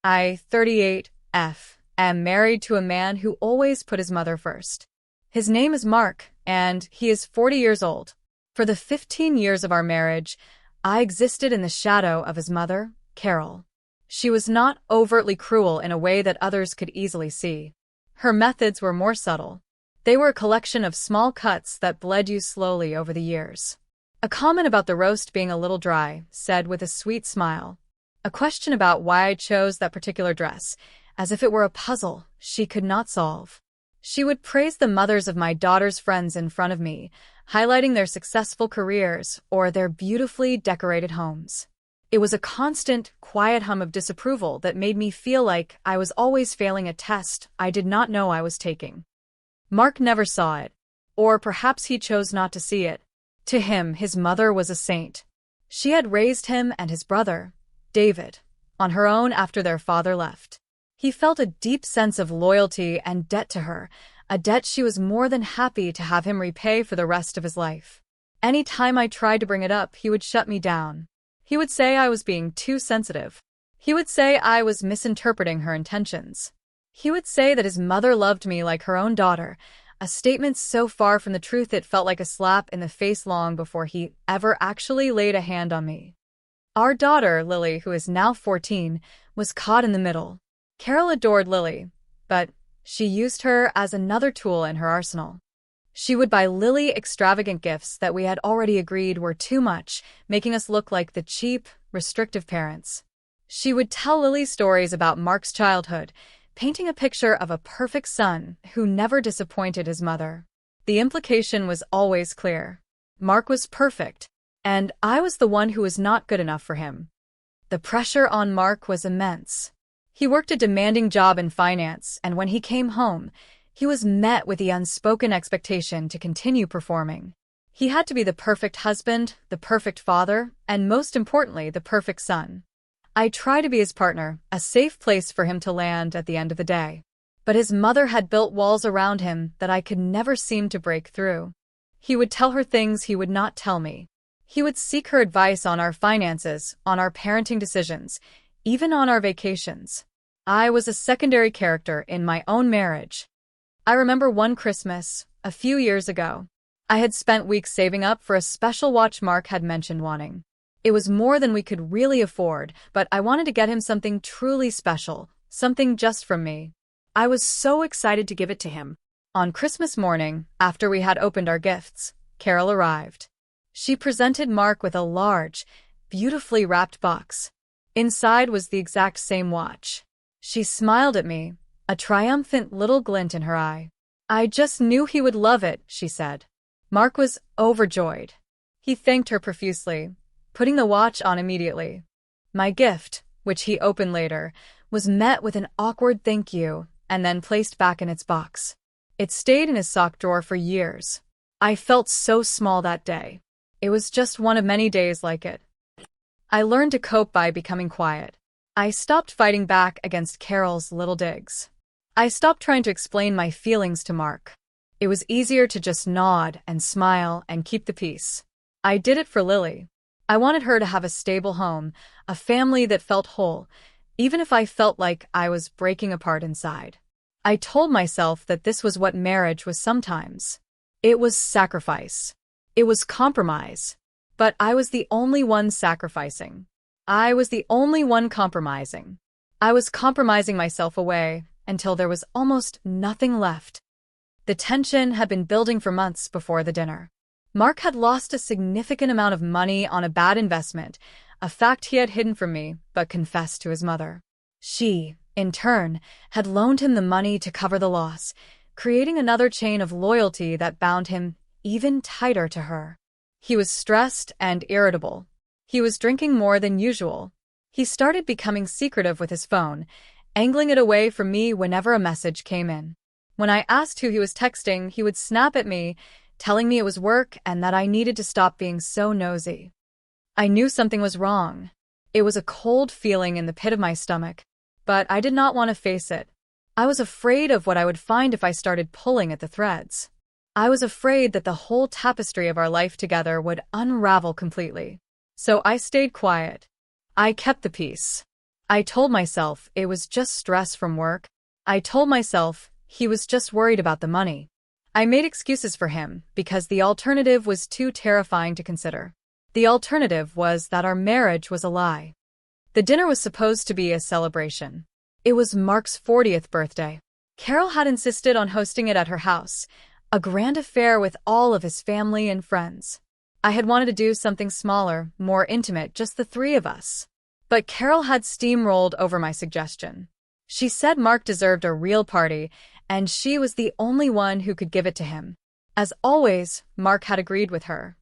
I, 38F, am married to a man who always put his mother first. His name is Mark, and he is 40 years old. For the 15 years of our marriage, I existed in the shadow of his mother, Carol. She was not overtly cruel in a way that others could easily see. Her methods were more subtle. They were a collection of small cuts that bled you slowly over the years. A comment about the roast being a little dry, said with a sweet smile. A question about why I chose that particular dress, as if it were a puzzle she could not solve. She would praise the mothers of my daughter's friends in front of me, highlighting their successful careers or their beautifully decorated homes. It was a constant, quiet hum of disapproval that made me feel like I was always failing a test I did not know I was taking. Mark never saw it, or perhaps he chose not to see it. To him, his mother was a saint. She had raised him and his brother, David, on her own after their father left. He felt a deep sense of loyalty and debt to her, a debt she was more than happy to have him repay for the rest of his life. Any time I tried to bring it up, he would shut me down. He would say I was being too sensitive. He would say I was misinterpreting her intentions. He would say that his mother loved me like her own daughter, a statement so far from the truth it felt like a slap in the face long before he ever actually laid a hand on me. Our daughter, Lily, who is now 14, was caught in the middle. Carol adored Lily, but she used her as another tool in her arsenal. She would buy Lily extravagant gifts that we had already agreed were too much, making us look like the cheap, restrictive parents. She would tell Lily stories about Mark's childhood, painting a picture of a perfect son who never disappointed his mother. The implication was always clear. Mark was perfect, and I was the one who was not good enough for him. The pressure on Mark was immense. He worked a demanding job in finance, and when he came home, he was met with the unspoken expectation to continue performing. He had to be the perfect husband, the perfect father, and most importantly, the perfect son. I tried to be his partner, a safe place for him to land at the end of the day. But his mother had built walls around him that I could never seem to break through. He would tell her things he would not tell me. He would seek her advice on our finances, on our parenting decisions, even on our vacations. I was a secondary character in my own marriage. I remember one Christmas, a few years ago. I had spent weeks saving up for a special watch Mark had mentioned wanting. It was more than we could really afford, but I wanted to get him something truly special, something just from me. I was so excited to give it to him. On Christmas morning, after we had opened our gifts, Carol arrived. She presented Mark with a large, beautifully wrapped box. Inside was the exact same watch. She smiled at me, a triumphant little glint in her eye. I just knew he would love it, she said. Mark was overjoyed. He thanked her profusely, putting the watch on immediately. My gift, which he opened later, was met with an awkward thank you and then placed back in its box. It stayed in his sock drawer for years. I felt so small that day. It was just one of many days like it. I learned to cope by becoming quiet. I stopped fighting back against Carol's little digs. I stopped trying to explain my feelings to Mark. It was easier to just nod and smile and keep the peace. I did it for Lily. I wanted her to have a stable home, a family that felt whole, even if I felt like I was breaking apart inside. I told myself that this was what marriage was sometimes. It was sacrifice. It was compromise. But I was the only one sacrificing. I was the only one compromising. I was compromising myself away until there was almost nothing left. The tension had been building for months before the dinner. Mark had lost a significant amount of money on a bad investment, a fact he had hidden from me but confessed to his mother. She, in turn, had loaned him the money to cover the loss, creating another chain of loyalty that bound him even tighter to her. He was stressed and irritable. He was drinking more than usual. He started becoming secretive with his phone, angling it away from me whenever a message came in. When I asked who he was texting, he would snap at me, telling me it was work and that I needed to stop being so nosy. I knew something was wrong. It was a cold feeling in the pit of my stomach, but I did not want to face it. I was afraid of what I would find if I started pulling at the threads. I was afraid that the whole tapestry of our life together would unravel completely. So I stayed quiet. I kept the peace. I told myself it was just stress from work. I told myself he was just worried about the money. I made excuses for him because the alternative was too terrifying to consider. The alternative was that our marriage was a lie. The dinner was supposed to be a celebration. It was Mark's 40th birthday. Carol had insisted on hosting it at her house, a grand affair with all of his family and friends. I had wanted to do something smaller, more intimate, just the three of us. But Carol had steamrolled over my suggestion. She said Mark deserved a real party, and she was the only one who could give it to him. As always, Mark had agreed with her.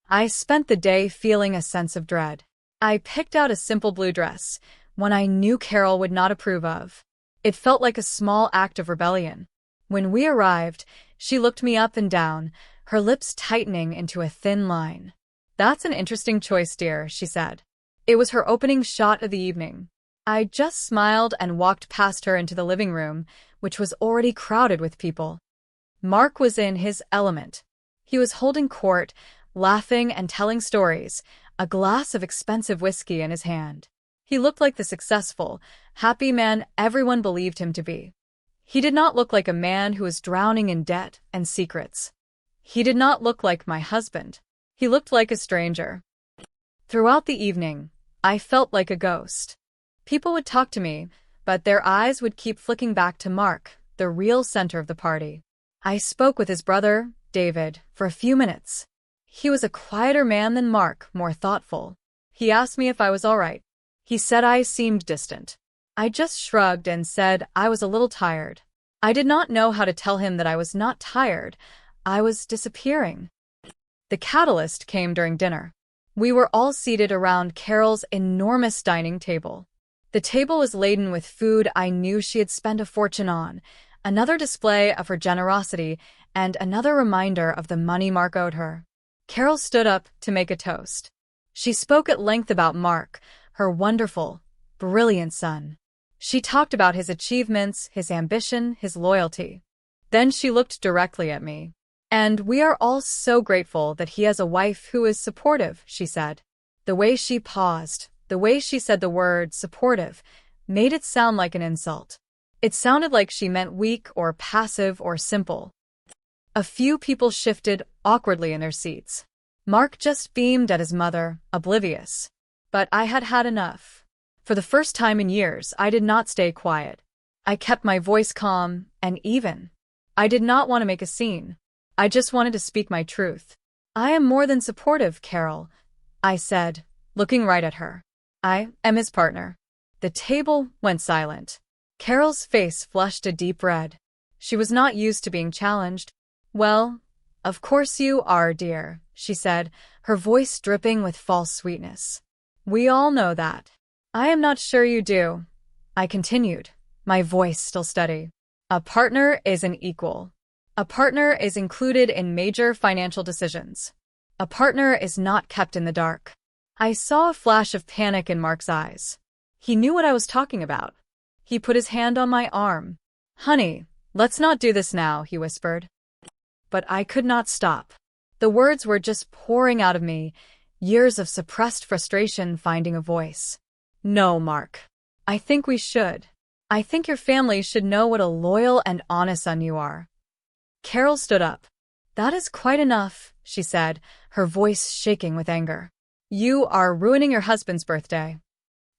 I spent the day feeling a sense of dread. I picked out a simple blue dress, one I knew Carol would not approve of. It felt like a small act of rebellion. When we arrived, she looked me up and down, her lips tightening into a thin line. "That's an interesting choice, dear," she said. It was her opening shot of the evening. I just smiled and walked past her into the living room, which was already crowded with people. Mark was in his element. He was holding court, laughing and telling stories, a glass of expensive whiskey in his hand. He looked like the successful, happy man everyone believed him to be. He did not look like a man who was drowning in debt and secrets. He did not look like my husband. He looked like a stranger. Throughout the evening, I felt like a ghost. People would talk to me, but their eyes would keep flicking back to Mark, the real center of the party. I spoke with his brother, David, for a few minutes. He was a quieter man than Mark, more thoughtful. He asked me if I was all right. He said I seemed distant. I just shrugged and said I was a little tired. I did not know how to tell him that I was not tired. I was disappearing. The catalyst came during dinner. We were all seated around Carol's enormous dining table. The table was laden with food I knew she had spent a fortune on, another display of her generosity, and another reminder of the money Mark owed her. Carol stood up to make a toast. She spoke at length about Mark, her wonderful, brilliant son. She talked about his achievements, his ambition, his loyalty. Then she looked directly at me. "And we are all so grateful that he has a wife who is supportive," she said. The way she paused, the way she said the word supportive, made it sound like an insult. It sounded like she meant weak or passive or simple. A few people shifted awkwardly in their seats. Mark just beamed at his mother, oblivious. But I had had enough. For the first time in years, I did not stay quiet. I kept my voice calm and even. I did not want to make a scene. I just wanted to speak my truth. "I am more than supportive, Carol," I said, looking right at her. "I am his partner." The table went silent. Carol's face flushed a deep red. She was not used to being challenged. "Well, of course you are, dear," she said, her voice dripping with false sweetness. "We all know that." "I am not sure you do," I continued, my voice still steady. "A partner is an equal. A partner is included in major financial decisions. A partner is not kept in the dark." I saw a flash of panic in Mark's eyes. He knew what I was talking about. He put his hand on my arm. "Honey, let's not do this now," he whispered. But I could not stop. The words were just pouring out of me, years of suppressed frustration finding a voice. "No, Mark. I think we should. I think your family should know what a loyal and honest son you are." Carol stood up. "That is quite enough," she said, her voice shaking with anger. "You are ruining your husband's birthday."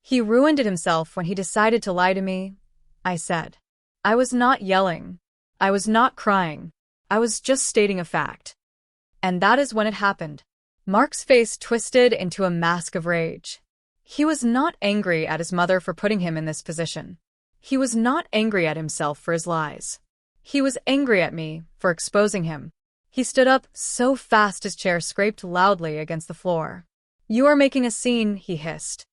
"He ruined it himself when he decided to lie to me," I said. I was not yelling. I was not crying. I was just stating a fact. And that is when it happened. Mark's face twisted into a mask of rage. He was not angry at his mother for putting him in this position. He was not angry at himself for his lies. He was angry at me for exposing him. He stood up so fast his chair scraped loudly against the floor. "You are making a scene," he hissed.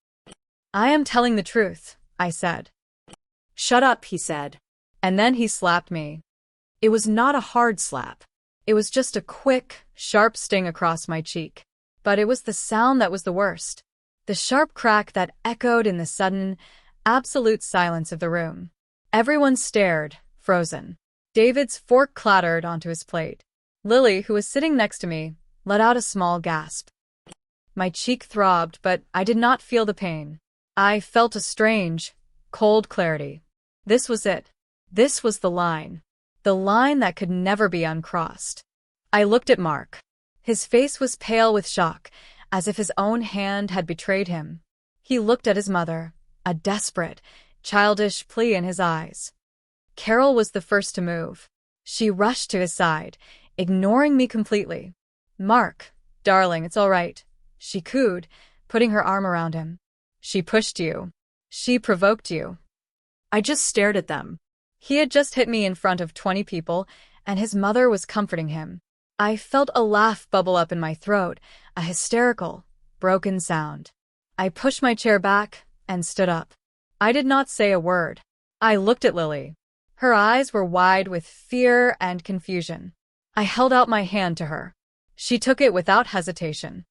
"I am telling the truth," I said. "Shut up," he said. And then he slapped me. It was not a hard slap. It was just a quick, sharp sting across my cheek. But it was the sound that was the worst. The sharp crack that echoed in the sudden, absolute silence of the room. Everyone stared, frozen. David's fork clattered onto his plate. Lily, who was sitting next to me, let out a small gasp. My cheek throbbed, but I did not feel the pain. I felt a strange, cold clarity. This was it. This was the line. The line that could never be uncrossed. I looked at Mark. His face was pale with shock, as if his own hand had betrayed him. He looked at his mother, a desperate, childish plea in his eyes. Carol was the first to move. She rushed to his side, ignoring me completely. "Mark, darling, it's all right," she cooed, putting her arm around him. "She pushed you. She provoked you." I just stared at them. He had just hit me in front of 20 people, and his mother was comforting him. I felt a laugh bubble up in my throat, a hysterical, broken sound. I pushed my chair back and stood up. I did not say a word. I looked at Lily. Her eyes were wide with fear and confusion. I held out my hand to her. She took it without hesitation.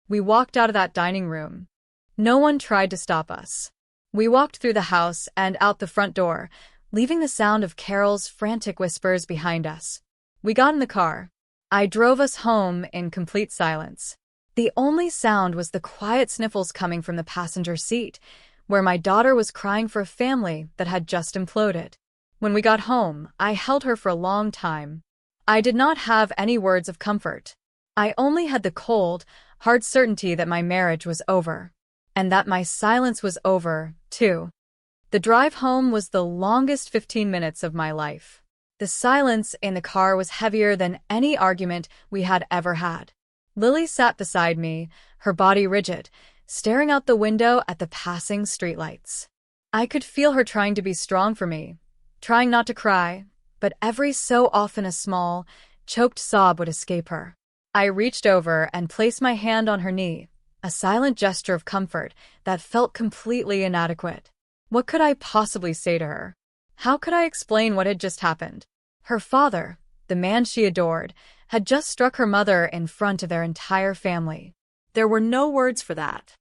We walked out of that dining room. No one tried to stop us. We walked through the house and out the front door, leaving the sound of Carol's frantic whispers behind us. We got in the car. I drove us home in complete silence. The only sound was the quiet sniffles coming from the passenger seat, where my daughter was crying for a family that had just imploded. When we got home, I held her for a long time. I did not have any words of comfort. I only had the cold, hard certainty that my marriage was over. And that my silence was over, too. The drive home was the longest 15 minutes of my life. The silence in the car was heavier than any argument we had ever had. Lily sat beside me, her body rigid, staring out the window at the passing streetlights. I could feel her trying to be strong for me, trying not to cry, but every so often a small, choked sob would escape her. I reached over and placed my hand on her knee, a silent gesture of comfort that felt completely inadequate. What could I possibly say to her? How could I explain what had just happened? Her father, the man she adored, had just struck her mother in front of their entire family. There were no words for that.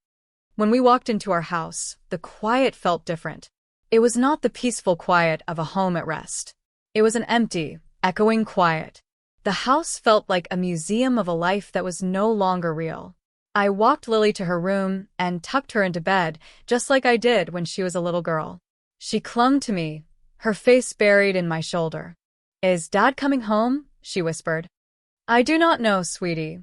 When we walked into our house, the quiet felt different. It was not the peaceful quiet of a home at rest. It was an empty, echoing quiet. The house felt like a museum of a life that was no longer real. I walked Lily to her room and tucked her into bed, just like I did when she was a little girl. She clung to me, her face buried in my shoulder. "Is Dad coming home?" she whispered. "I do not know, sweetie,"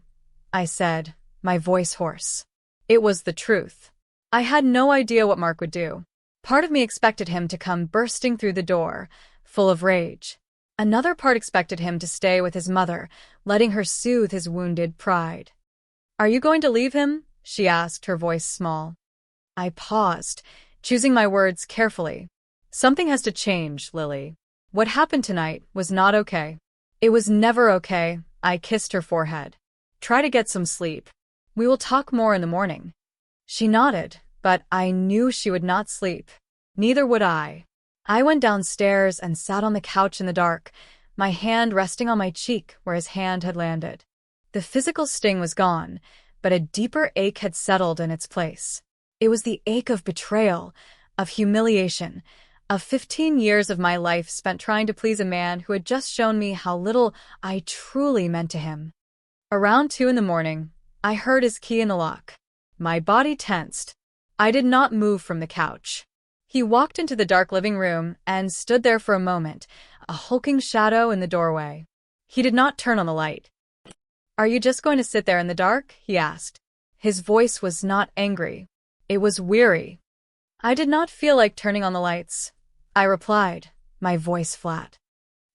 I said, my voice hoarse. It was the truth. I had no idea what Mark would do. Part of me expected him to come bursting through the door, full of rage. Another part expected him to stay with his mother, letting her soothe his wounded pride. "Are you going to leave him?" she asked, her voice small. I paused, choosing my words carefully. "Something has to change, Lily. What happened tonight was not okay." "It was never okay," I kissed her forehead. "Try to get some sleep. We will talk more in the morning." She nodded, but I knew she would not sleep. Neither would I. I went downstairs and sat on the couch in the dark, my hand resting on my cheek where his hand had landed. The physical sting was gone, but a deeper ache had settled in its place. It was the ache of betrayal, of humiliation, of 15 years of my life spent trying to please a man who had just shown me how little I truly meant to him. Around 2 in the morning, I heard his key in the lock. My body tensed. I did not move from the couch. He walked into the dark living room and stood there for a moment, a hulking shadow in the doorway. He did not turn on the light. "Are you just going to sit there in the dark?" he asked. His voice was not angry. It was weary. "I did not feel like turning on the lights," I replied, my voice flat.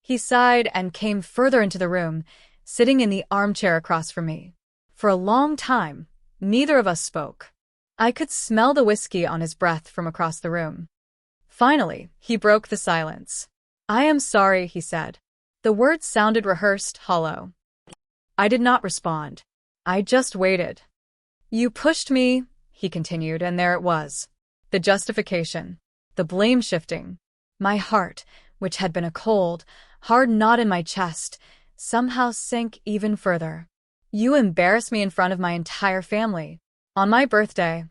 He sighed and came further into the room, sitting in the armchair across from me. For a long time, neither of us spoke. I could smell the whiskey on his breath from across the room. Finally, he broke the silence. "I am sorry," he said. The words sounded rehearsed, hollow. I did not respond. I just waited. "You pushed me," he continued, and there it was. The justification. The blame shifting. My heart, which had been a cold, hard knot in my chest, somehow sank even further. "You embarrassed me in front of my entire family. On my birthday."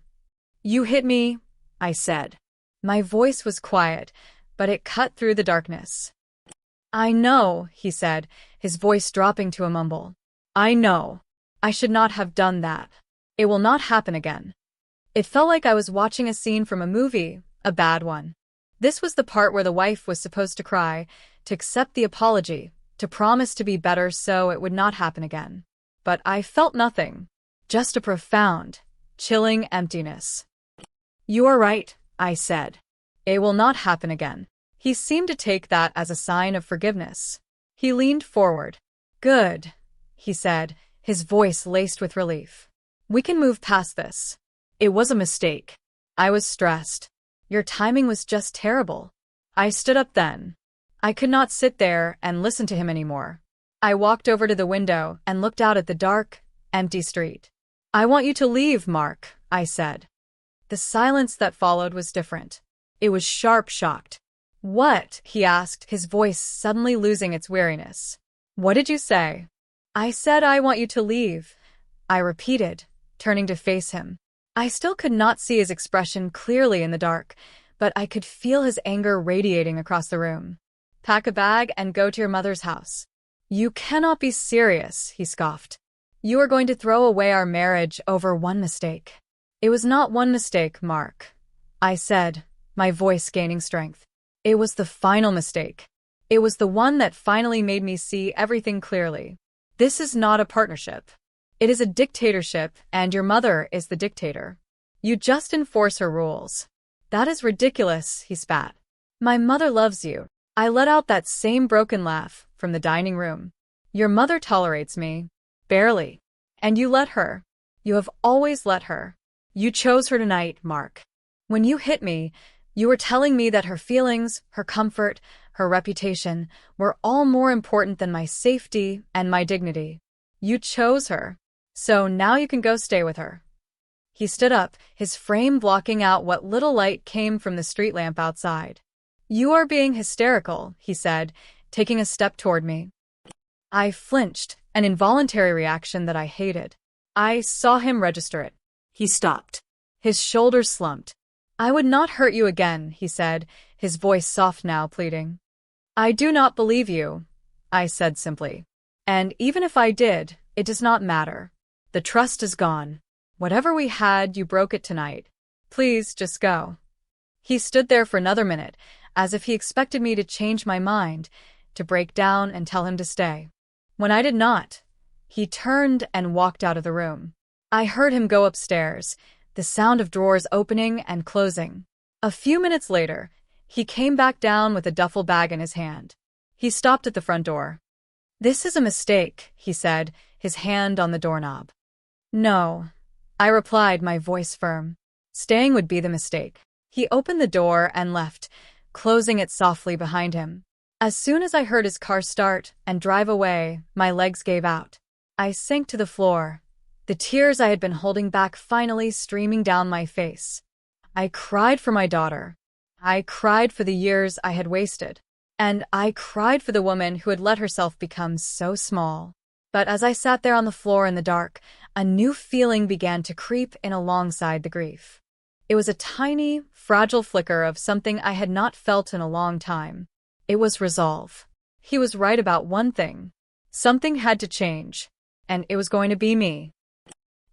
"You hit me," I said. My voice was quiet, but it cut through the darkness. "I know," he said, his voice dropping to a mumble. "I know. I should not have done that. It will not happen again." It felt like I was watching a scene from a movie, a bad one. This was the part where the wife was supposed to cry, to accept the apology, to promise to be better so it would not happen again. But I felt nothing. Just a profound, chilling emptiness. "You are right," I said. "It will not happen again." He seemed to take that as a sign of forgiveness. He leaned forward. "Good," he said, his voice laced with relief. "We can move past this. It was a mistake." I was stressed. "Your timing was just terrible." I stood up then. I could not sit there and listen to him anymore. I walked over to the window and looked out at the dark, empty street. "I want you to leave, Mark," I said. The silence that followed was different. It was sharp, shocked. "What?" he asked, his voice suddenly losing its weariness. "What did you say?" "I said I want you to leave," I repeated, turning to face him. I still could not see his expression clearly in the dark, but I could feel his anger radiating across the room. "Pack a bag and go to your mother's house." "You cannot be serious," he scoffed. "You are going to throw away our marriage over one mistake." "It was not one mistake, Mark," I said, my voice gaining strength. "It was the final mistake. It was the one that finally made me see everything clearly. This is not a partnership. It is a dictatorship, and your mother is the dictator. You just enforce her rules." "That is ridiculous," he spat. "My mother loves you." I let out that same broken laugh from the dining room. "Your mother tolerates me. Barely. And you let her. You have always let her. You chose her tonight, Mark. When you hit me, you were telling me that her feelings, her comfort, her reputation were all more important than my safety and my dignity. You chose her. So now you can go stay with her." He stood up, his frame blocking out what little light came from the street lamp outside. "You are being hysterical," he said, taking a step toward me. I flinched, an involuntary reaction that I hated. I saw him register it. He stopped. His shoulders slumped. "I would not hurt you again," he said, his voice soft now, pleading. "I do not believe you," I said simply. "And even if I did, it does not matter. The trust is gone. Whatever we had, you broke it tonight. Please, just go." He stood there for another minute, as if he expected me to change my mind, to break down and tell him to stay. When I did not, he turned and walked out of the room. I heard him go upstairs, the sound of drawers opening and closing. A few minutes later, he came back down with a duffel bag in his hand. He stopped at the front door. "This is a mistake," he said, his hand on the doorknob. "No," I replied, my voice firm. "Staying would be the mistake." He opened the door and left, closing it softly behind him. As soon as I heard his car start and drive away, my legs gave out. I sank to the floor, the tears I had been holding back finally streaming down my face. I cried for my daughter. I cried for the years I had wasted. And I cried for the woman who had let herself become so small. But as I sat there on the floor in the dark, a new feeling began to creep in alongside the grief. It was a tiny, fragile flicker of something I had not felt in a long time. It was resolve. He was right about one thing. Something had to change, and it was going to be me.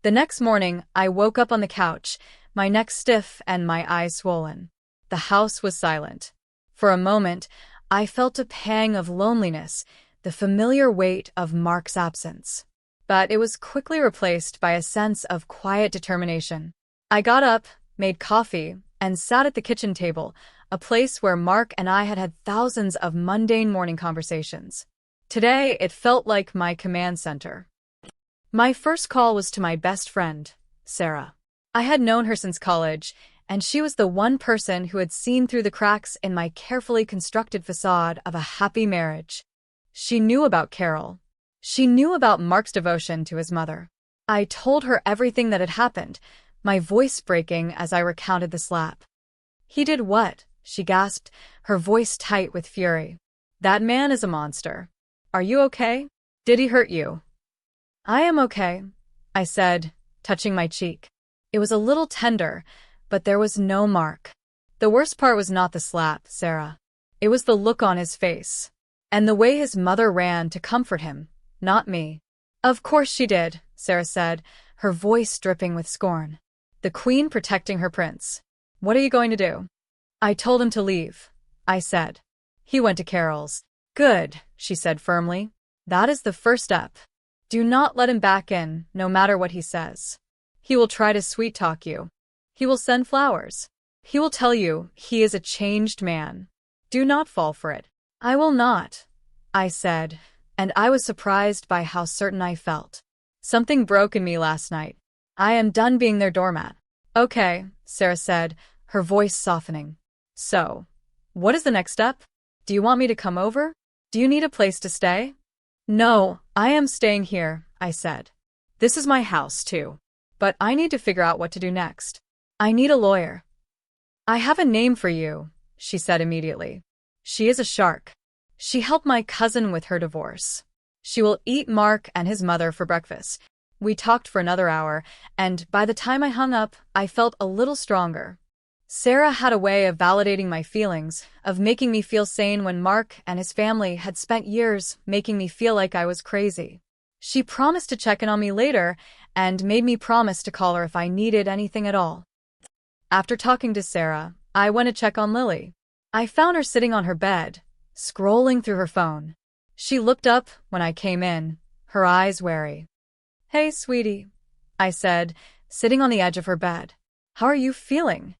The next morning, I woke up on the couch, my neck stiff and my eyes swollen. The house was silent. For a moment, I felt a pang of loneliness, the familiar weight of Mark's absence. But it was quickly replaced by a sense of quiet determination. I got up, made coffee, and sat at the kitchen table, a place where Mark and I had had thousands of mundane morning conversations. Today, it felt like my command center. My first call was to my best friend, Sarah. I had known her since college, and she was the one person who had seen through the cracks in my carefully constructed facade of a happy marriage. She knew about Carol. She knew about Mark's devotion to his mother. I told her everything that had happened, my voice breaking as I recounted the slap. "He did what?" she gasped, her voice tight with fury. "That man is a monster. Are you okay? Did he hurt you?" "I am okay," I said, touching my cheek. It was a little tender, but there was no mark. The worst part was not the slap, Sarah. It was the look on his face. And the way his mother ran to comfort him, not me. "Of course she did," Sarah said, her voice dripping with scorn. The queen protecting her prince. What are you going to do? I told him to leave, I said. He went to Carol's. Good, she said firmly. That is the first step. Do not let him back in, no matter what he says. He will try to sweet-talk you. He will send flowers. He will tell you he is a changed man. Do not fall for it. I will not, I said, and I was surprised by how certain I felt. Something broke in me last night. I am done being their doormat. Okay, Sarah said, her voice softening. So, what is the next step? Do you want me to come over? Do you need a place to stay? No, I am staying here, I said. This is my house, too. But I need to figure out what to do next. I need a lawyer. I have a name for you, she said immediately. She is a shark. She helped my cousin with her divorce. She will eat Mark and his mother for breakfast. We talked for another hour, and by the time I hung up, I felt a little stronger. Sarah had a way of validating my feelings, of making me feel sane when Mark and his family had spent years making me feel like I was crazy. She promised to check in on me later and made me promise to call her if I needed anything at all. After talking to Sarah, I went to check on Lily. I found her sitting on her bed, scrolling through her phone. She looked up when I came in, her eyes wary. Hey, sweetie, I said, sitting on the edge of her bed. How are you feeling?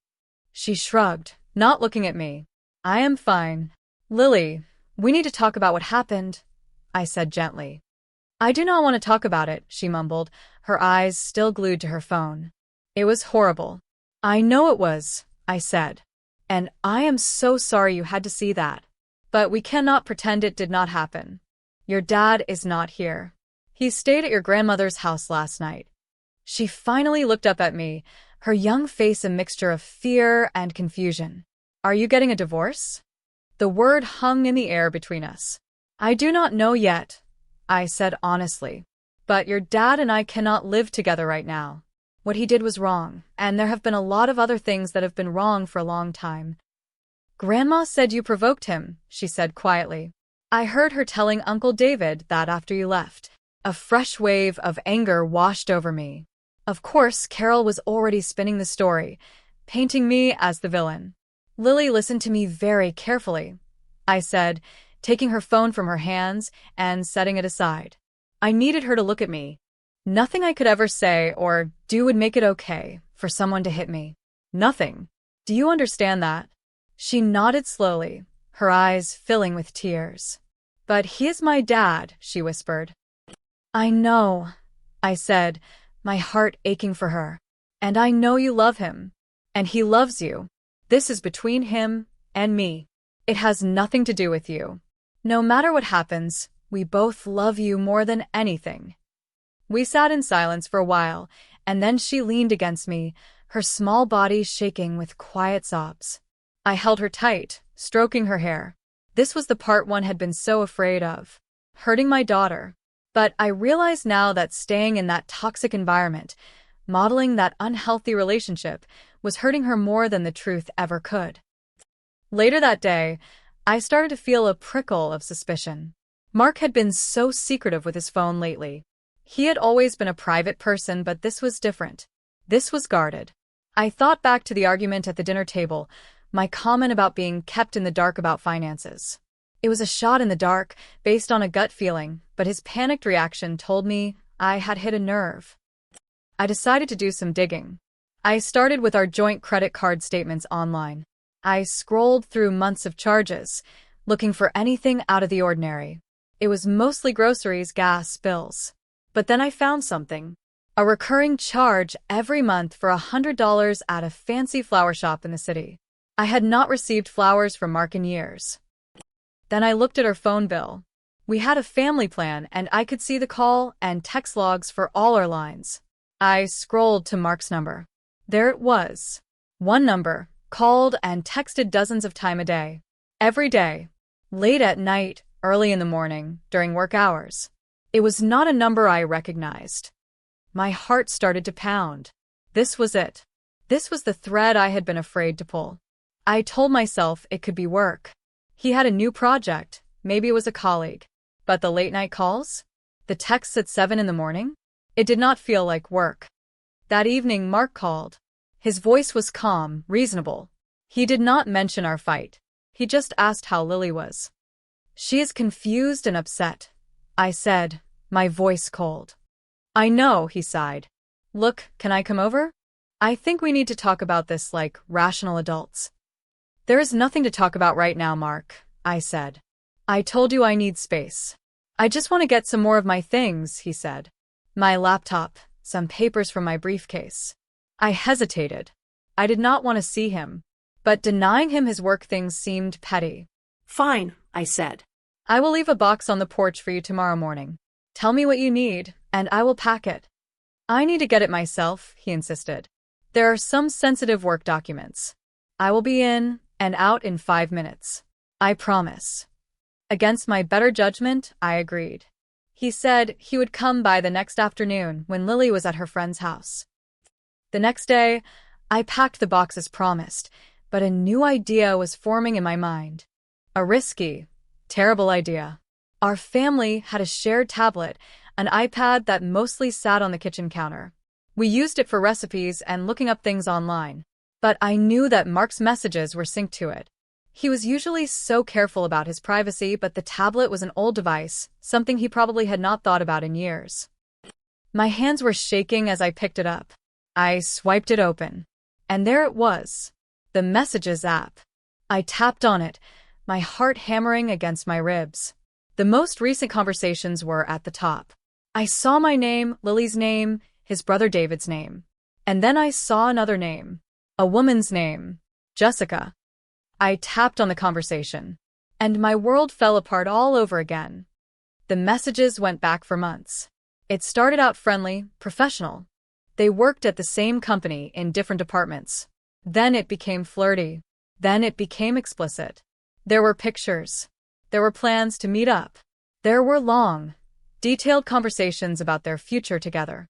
She shrugged, not looking at me. I am fine. Lily, we need to talk about what happened, I said gently. I do not want to talk about it, she mumbled, her eyes still glued to her phone. It was horrible. I know it was, I said. And I am so sorry you had to see that. But we cannot pretend it did not happen. Your dad is not here. He stayed at your grandmother's house last night. She finally looked up at me, her young face a mixture of fear and confusion. Are you getting a divorce? The word hung in the air between us. I do not know yet, I said honestly. But your dad and I cannot live together right now. What he did was wrong, and there have been a lot of other things that have been wrong for a long time. Grandma said you provoked him, she said quietly. I heard her telling Uncle David that after you left. A fresh wave of anger washed over me. Of course, Carol was already spinning the story, painting me as the villain. Lily listened to me very carefully, I said, taking her phone from her hands and setting it aside. I needed her to look at me. Nothing I could ever say or do would make it okay for someone to hit me. Nothing. Do you understand that? She nodded slowly, her eyes filling with tears. But he is my dad, she whispered. I know, I said, my heart aching for her. And I know you love him. And he loves you. This is between him and me. It has nothing to do with you. No matter what happens, we both love you more than anything. We sat in silence for a while, and then she leaned against me, her small body shaking with quiet sobs. I held her tight, stroking her hair. This was the part one had been so afraid of. Hurting my daughter. But I realized now that staying in that toxic environment, modeling that unhealthy relationship, was hurting her more than the truth ever could. Later that day, I started to feel a prickle of suspicion. Mark had been so secretive with his phone lately. He had always been a private person, but this was different. This was guarded. I thought back to the argument at the dinner table, my comment about being kept in the dark about finances. It was a shot in the dark, based on a gut feeling, but his panicked reaction told me I had hit a nerve. I decided to do some digging. I started with our joint credit card statements online. I scrolled through months of charges, looking for anything out of the ordinary. It was mostly groceries, gas, bills. But then I found something. A recurring charge every month for $100 at a fancy flower shop in the city. I had not received flowers from Mark in years. Then I looked at her phone bill. We had a family plan, and I could see the call and text logs for all our lines. I scrolled to Mark's number. There it was. One number, called and texted dozens of times a day. Every day. Late at night, early in the morning, during work hours. It was not a number I recognized. My heart started to pound. This was it. This was the thread I had been afraid to pull. I told myself it could be work. He had a new project, maybe it was a colleague. But the late-night calls? The texts at 7 in the morning? It did not feel like work. That evening, Mark called. His voice was calm, reasonable. He did not mention our fight. He just asked how Lily was. "She is confused and upset," I said, my voice cold. "I know," he sighed. "Look, can I come over? I think we need to talk about this like rational adults." "There is nothing to talk about right now, Mark," I said. "I told you I need space. I just want to get some more of my things," he said. "My laptop, some papers from my briefcase." I hesitated. I did not want to see him, but denying him his work things seemed petty. "Fine," I said. "I will leave a box on the porch for you tomorrow morning. Tell me what you need, and I will pack it." "I need to get it myself," he insisted. "There are some sensitive work documents. I will be in and out in 5 minutes. I promise." Against my better judgment, I agreed. He said he would come by the next afternoon when Lily was at her friend's house. The next day, I packed the box as promised, but a new idea was forming in my mind. A risky, terrible idea. Our family had a shared tablet, an iPad that mostly sat on the kitchen counter. We used it for recipes and looking up things online. But I knew that Mark's messages were synced to it. He was usually so careful about his privacy, but the tablet was an old device, something he probably had not thought about in years. My hands were shaking as I picked it up. I swiped it open. And there it was, the Messages app. I tapped on it, my heart hammering against my ribs. The most recent conversations were at the top. I saw my name, Lily's name, his brother David's name. And then I saw another name. A woman's name. Jessica. I tapped on the conversation. And my world fell apart all over again. The messages went back for months. It started out friendly, professional. They worked at the same company in different departments. Then it became flirty. Then it became explicit. There were pictures. There were plans to meet up. There were long, detailed conversations about their future together.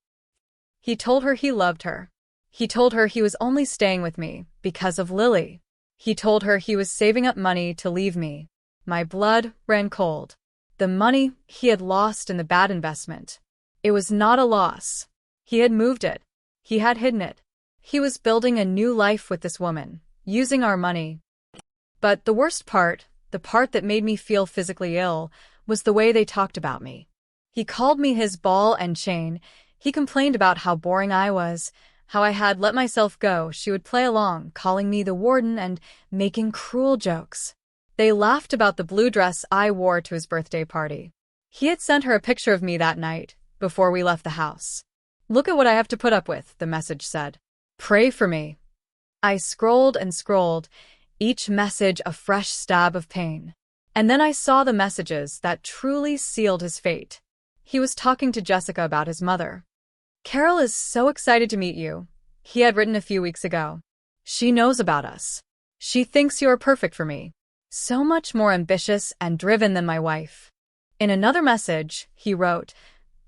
He told her he loved her. He told her he was only staying with me because of Lily. He told her he was saving up money to leave me. My blood ran cold. The money he had lost in the bad investment. It was not a loss. He had moved it. He had hidden it. He was building a new life with this woman, using our money. But the worst part, the part that made me feel physically ill, was the way they talked about me. He called me his ball and chain. He complained about how boring I was, how I had let myself go. She would play along, calling me the warden and making cruel jokes. They laughed about the blue dress I wore to his birthday party. He had sent her a picture of me that night, before we left the house. "Look at what I have to put up with," the message said. "Pray for me." I scrolled and scrolled, each message a fresh stab of pain. And then I saw the messages that truly sealed his fate. He was talking to Jessica about his mother. "Carol is so excited to meet you," he had written a few weeks ago. "She knows about us. She thinks you are perfect for me. So much more ambitious and driven than my wife." In another message, he wrote,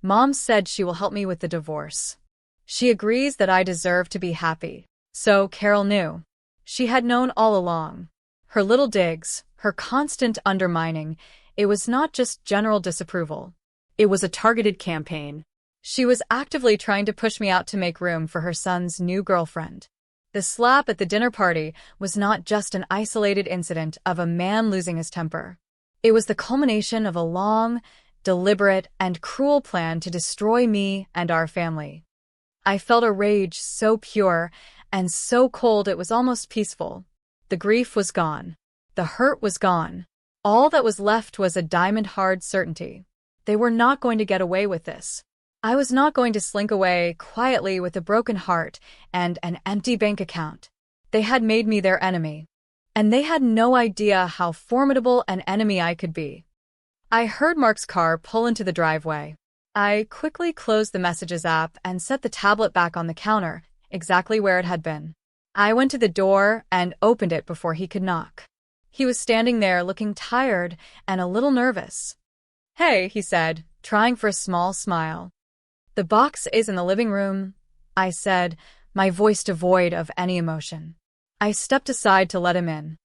"Mom said she will help me with the divorce. She agrees that I deserve to be happy." So Carol knew. She had known all along. Her little digs, her constant undermining, it was not just general disapproval. It was a targeted campaign. She was actively trying to push me out to make room for her son's new girlfriend. The slap at the dinner party was not just an isolated incident of a man losing his temper. It was the culmination of a long, deliberate, and cruel plan to destroy me and our family. I felt a rage so pure and so cold it was almost peaceful. The grief was gone. The hurt was gone. All that was left was a diamond-hard certainty. They were not going to get away with this. I was not going to slink away quietly with a broken heart and an empty bank account. They had made me their enemy. And they had no idea how formidable an enemy I could be. I heard Mark's car pull into the driveway. I quickly closed the Messages app and set the tablet back on the counter, exactly where it had been. I went to the door and opened it before he could knock. He was standing there looking tired and a little nervous. "Hey," he said, trying for a small smile. "The box is in the living room," I said, my voice devoid of any emotion. I stepped aside to let him in.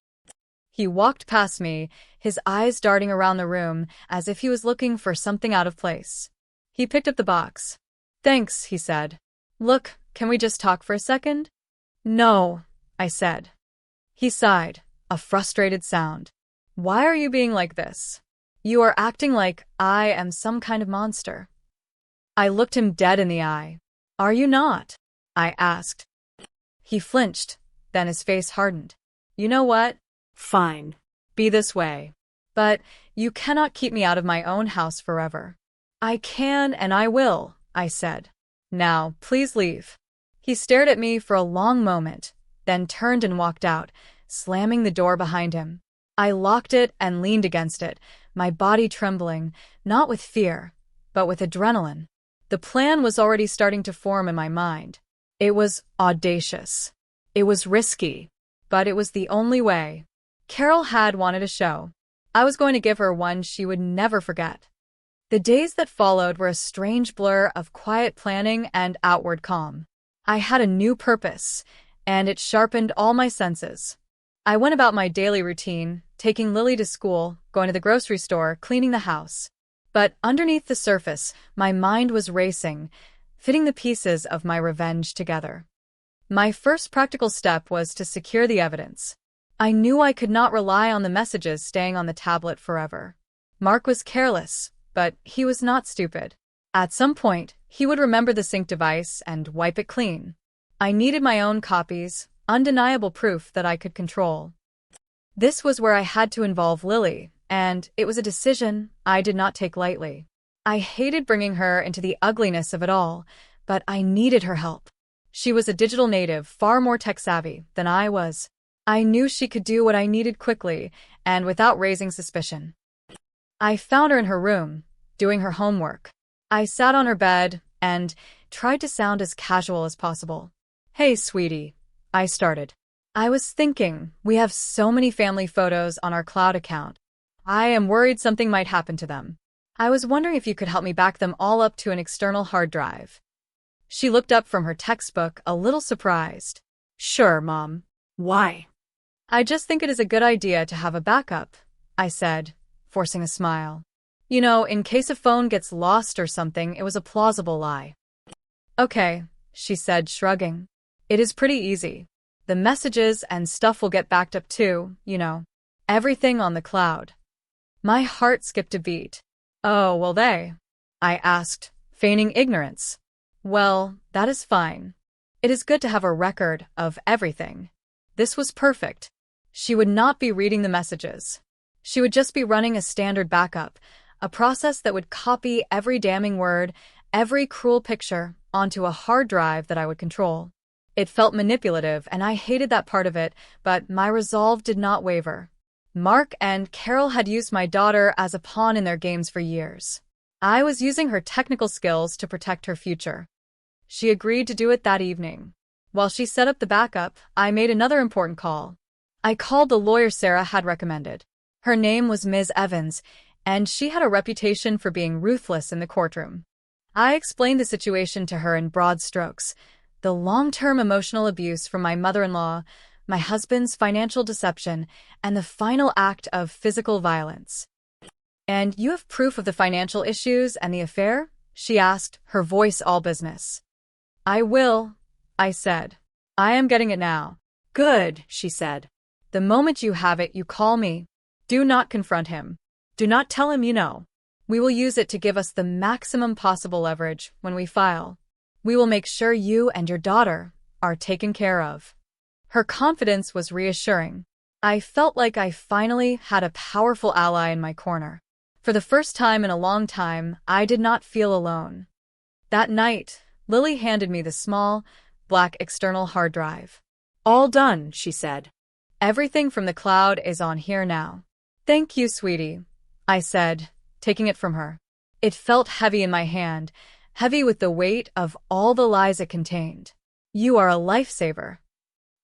He walked past me, his eyes darting around the room as if he was looking for something out of place. He picked up the box. "Thanks," he said. "Look, can we just talk for a second?" No, I said. He sighed, a frustrated sound. Why are you being like this? You are acting like I am some kind of monster. I looked him dead in the eye. Are you not? I asked. He flinched, then his face hardened. You know what? Fine. Be this way. But you cannot keep me out of my own house forever. I can and I will, I said. Now, please leave. He stared at me for a long moment, then turned and walked out, slamming the door behind him. I locked it and leaned against it, my body trembling, not with fear, but with adrenaline. The plan was already starting to form in my mind. It was audacious. It was risky, but it was the only way. Carol had wanted a show. I was going to give her one she would never forget. The days that followed were a strange blur of quiet planning and outward calm. I had a new purpose, and it sharpened all my senses. I went about my daily routine, taking Lily to school, going to the grocery store, cleaning the house. But underneath the surface, my mind was racing, fitting the pieces of my revenge together. My first practical step was to secure the evidence. I knew I could not rely on the messages staying on the tablet forever. Mark was careless, but he was not stupid. At some point, he would remember the sync device and wipe it clean. I needed my own copies, undeniable proof that I could control. This was where I had to involve Lily, and it was a decision I did not take lightly. I hated bringing her into the ugliness of it all, but I needed her help. She was a digital native, far more tech-savvy than I was. I knew she could do what I needed quickly and without raising suspicion. I found her in her room, doing her homework. I sat on her bed and tried to sound as casual as possible. Hey, sweetie, I started. I was thinking, we have so many family photos on our cloud account. I am worried something might happen to them. I was wondering if you could help me back them all up to an external hard drive. She looked up from her textbook, a little surprised. Sure, Mom. Why? I just think it is a good idea to have a backup, I said, forcing a smile. You know, in case a phone gets lost or something, it was a plausible lie. Okay, she said, shrugging. It is pretty easy. The messages and stuff will get backed up too, you know. Everything on the cloud. My heart skipped a beat. Oh, will they? I asked, feigning ignorance. Well, that is fine. It is good to have a record of everything. This was perfect. She would not be reading the messages. She would just be running a standard backup, a process that would copy every damning word, every cruel picture, onto a hard drive that I would control. It felt manipulative, and I hated that part of it, but my resolve did not waver. Mark and Carol had used my daughter as a pawn in their games for years. I was using her technical skills to protect her future. She agreed to do it that evening. While she set up the backup, I made another important call. I called the lawyer Sarah had recommended. Her name was Ms. Evans, and she had a reputation for being ruthless in the courtroom. I explained the situation to her in broad strokes. The long-term emotional abuse from my mother-in-law, my husband's financial deception, and the final act of physical violence. And you have proof of the financial issues and the affair? She asked, her voice all business. I will, I said. I am getting it now. Good, she said. The moment you have it, you call me. Do not confront him. Do not tell him you know. We will use it to give us the maximum possible leverage when we file. We will make sure you and your daughter are taken care of. Her confidence was reassuring. I felt like I finally had a powerful ally in my corner. For the first time in a long time, I did not feel alone. That night, Lily handed me the small, black external hard drive. All done, she said. Everything from the cloud is on here now. Thank you, sweetie, I said, taking it from her. It felt heavy in my hand, heavy with the weight of all the lies it contained. You are a lifesaver.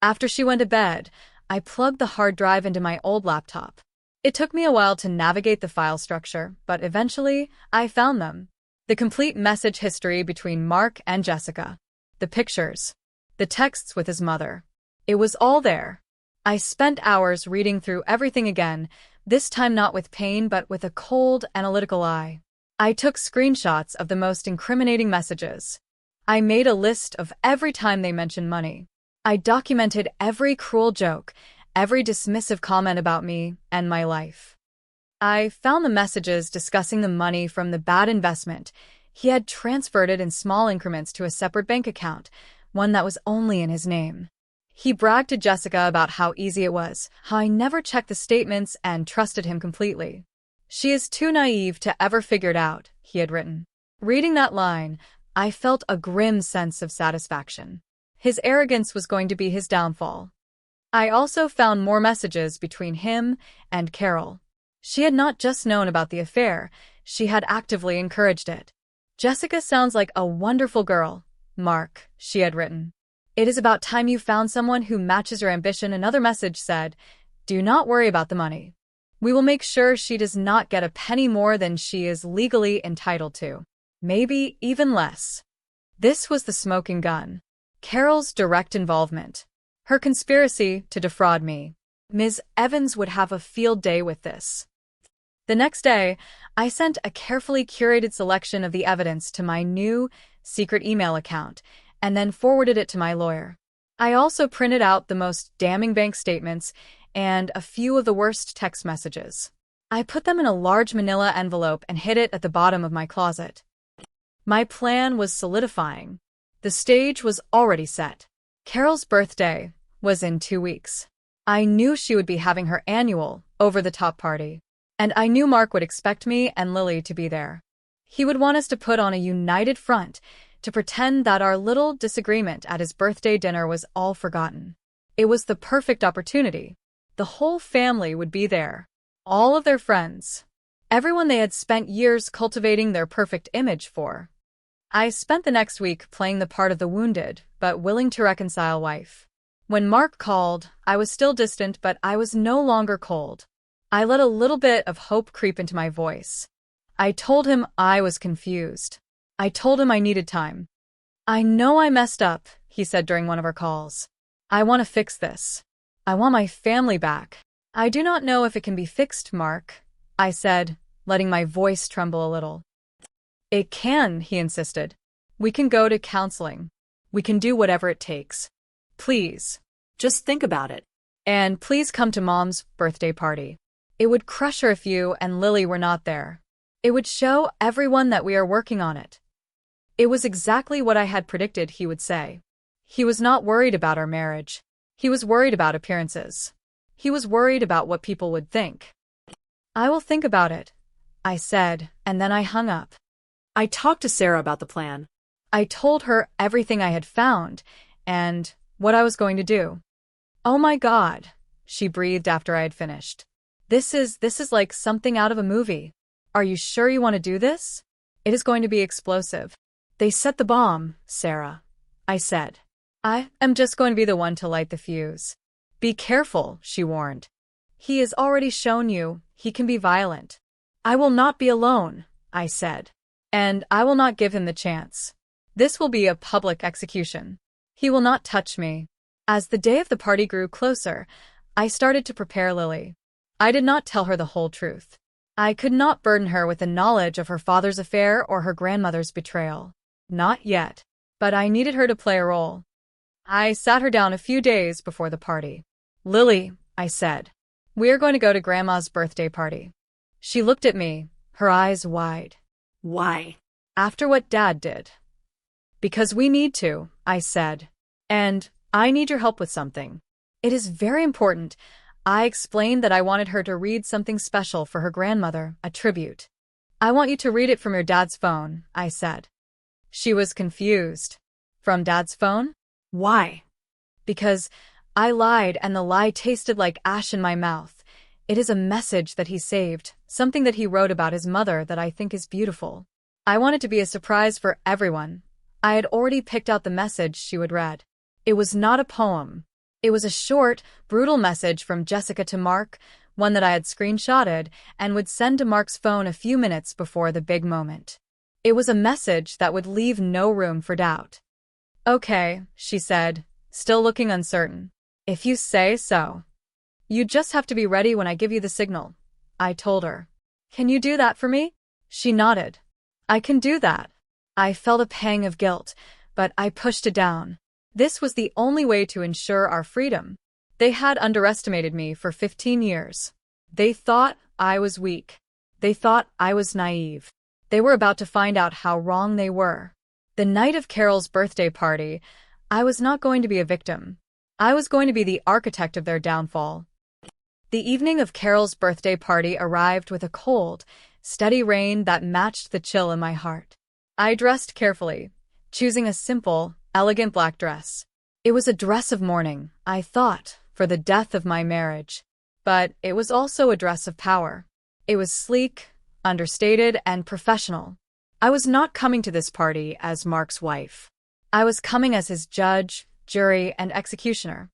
After she went to bed, I plugged the hard drive into my old laptop. It took me a while to navigate the file structure, but eventually, I found them. The complete message history between Mark and Jessica. The pictures. The texts with his mother. It was all there. I spent hours reading through everything again, this time not with pain but with a cold, analytical eye. I took screenshots of the most incriminating messages. I made a list of every time they mentioned money. I documented every cruel joke, every dismissive comment about me and my life. I found the messages discussing the money from the bad investment. He had transferred it in small increments to a separate bank account, one that was only in his name. He bragged to Jessica about how easy it was, how I never checked the statements and trusted him completely. She is too naive to ever figure it out, he had written. Reading that line, I felt a grim sense of satisfaction. His arrogance was going to be his downfall. I also found more messages between him and Carol. She had not just known about the affair, she had actively encouraged it. Jessica sounds like a wonderful girl, Mark, she had written. It is about time you found someone who matches your ambition. Another message said, do not worry about the money. We will make sure she does not get a penny more than she is legally entitled to. Maybe even less. This was the smoking gun. Carol's direct involvement. Her conspiracy to defraud me. Ms. Evans would have a field day with this. The next day, I sent a carefully curated selection of the evidence to my new secret email account and then forwarded it to my lawyer. I also printed out the most damning bank statements and a few of the worst text messages. I put them in a large manila envelope and hid it at the bottom of my closet. My plan was solidifying. The stage was already set. Carol's birthday was in 2 weeks. I knew she would be having her annual, over-the-top party. And I knew Mark would expect me and Lily to be there. He would want us to put on a united front, to pretend that our little disagreement at his birthday dinner was all forgotten. It was the perfect opportunity. The whole family would be there. All of their friends. Everyone they had spent years cultivating their perfect image for. I spent the next week playing the part of the wounded, but willing to reconcile wife. When Mark called, I was still distant, but I was no longer cold. I let a little bit of hope creep into my voice. I told him I was confused. I told him I needed time. I know I messed up, he said during one of our calls. I want to fix this. I want my family back. I do not know if it can be fixed, Mark, I said, letting my voice tremble a little. It can, he insisted. We can go to counseling. We can do whatever it takes. Please. Just think about it. And please come to Mom's birthday party. It would crush her if you and Lily were not there. It would show everyone that we are working on it. It was exactly what I had predicted he would say. He was not worried about our marriage. He was worried about appearances. He was worried about what people would think. I will think about it, I said, and then I hung up. I talked to Sarah about the plan. I told her everything I had found and what I was going to do. Oh my God, she breathed after I had finished. This is like something out of a movie. Are you sure you want to do this? It is going to be explosive. They set the bomb, Sarah, I said. I am just going to be the one to light the fuse. Be careful, she warned. He has already shown you he can be violent. I will not be alone, I said. And I will not give him the chance. This will be a public execution. He will not touch me. As the day of the party grew closer, I started to prepare Lily. I did not tell her the whole truth. I could not burden her with the knowledge of her father's affair or her grandmother's betrayal. Not yet. But I needed her to play a role. I sat her down a few days before the party. Lily, I said, we are going to go to Grandma's birthday party. She looked at me, her eyes wide. Why? After what Dad did. Because we need to, I said. And I need your help with something. It is very important. I explained that I wanted her to read something special for her grandmother, a tribute. I want you to read it from your dad's phone, I said. She was confused. From Dad's phone? Why? Because I lied and the lie tasted like ash in my mouth. It is a message that he saved, something that he wrote about his mother that I think is beautiful. I want it to be a surprise for everyone. I had already picked out the message she would read. It was not a poem. It was a short, brutal message from Jessica to Mark, one that I had screenshotted and would send to Mark's phone a few minutes before the big moment. It was a message that would leave no room for doubt. Okay, she said, still looking uncertain. If you say so. You just have to be ready when I give you the signal, I told her. Can you do that for me? She nodded. I can do that. I felt a pang of guilt, but I pushed it down. This was the only way to ensure our freedom. They had underestimated me for 15 years. They thought I was weak. They thought I was naive. They were about to find out how wrong they were. The night of Carol's birthday party, I was not going to be a victim. I was going to be the architect of their downfall. The evening of Carol's birthday party arrived with a cold, steady rain that matched the chill in my heart. I dressed carefully, choosing a simple, elegant black dress. It was a dress of mourning, I thought, for the death of my marriage. But it was also a dress of power. It was sleek, understated, and professional. I was not coming to this party as Mark's wife. I was coming as his judge, jury, and executioner.